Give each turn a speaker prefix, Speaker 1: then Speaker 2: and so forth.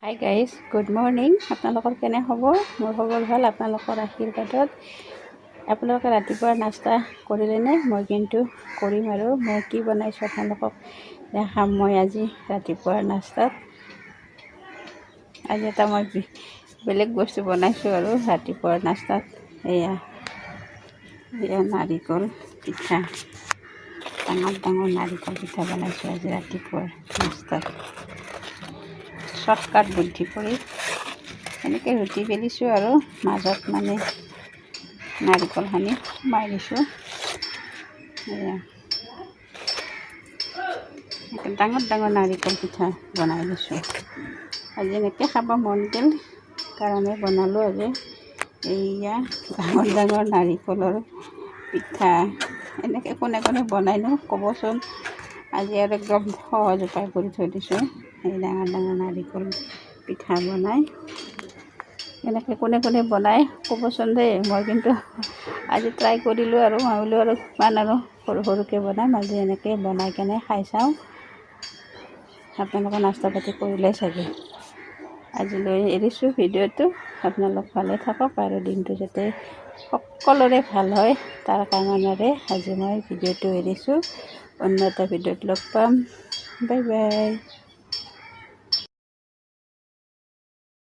Speaker 1: Hi guys, good morning. আপোনালোকৰ কেনে খবৰ? মোৰ খবৰ ভাল, আপোনালোকৰ আশীৰ্বাদত। আপোনালোকে ৰাতিপুৱা নাস্তা কৰিলেনে? মই কিন্তু কৰিম আৰু মই কি বনাইছোঁ আপোনালোকক দেখাম। মই আজি ৰাতিপুৱাৰ নাস্তাত আজি এটা মই বেলেগ বস্তু বনাইছোঁ আৰু ৰাতিপুৱাৰ নাস্তাত এয়া নাৰিকল পিঠা, ডাঙৰ ডাঙৰ নাৰিকল পিঠা বনাইছোঁ আজি ৰাতিপুৱাৰ নাস্তাত। শৰ্টকাট বুদ্ধি কৰি এনেকৈ ৰুটি বেলিছোঁ আৰু মাজত মানে নাৰিকলখিনি সোমাই দিছোঁ। এয়া ডাঙৰ ডাঙৰ নাৰিকল পিঠা বনাই দিছোঁ। আজি এনেকৈ খাব মন গ'ল কাৰণে বনালোঁ। আজি এয়া ডাঙৰ ডাঙৰ নাৰিকলৰ পিঠা এনেকৈ কোনে কোনে বনাইনো ক'বচোন। আজি আৰু একদম সহজ উপায় কৰি থৈ দিছোঁ। এই ডাঙৰ ডাঙৰ নাৰিকল পিঠা বনাই এনেকৈ কোনে কোনে বনাই ক'বচোন দেই। মই কিন্তু আজি ট্ৰাই কৰিলোঁ আৰু মই বোলো আৰু কিমান আৰু সৰু সৰুকৈ বনাম। আজি এনেকৈ বনাই কেনে খাই চাওঁ। আপোনালোকে নাস্তা পাতি কৰিলে চাগে। আজিলৈ এৰিছোঁ ভিডিঅ'টো। আপোনালোক ভালে থাকক আৰু দিনটো যাতে সকলোৰে ভাল হয় তাৰ কামনাৰে আজি মই ভিডিঅ'টো এৰিছোঁ। অন্য এটা ভিডিঅ'ত লগ পাম। Bye bye.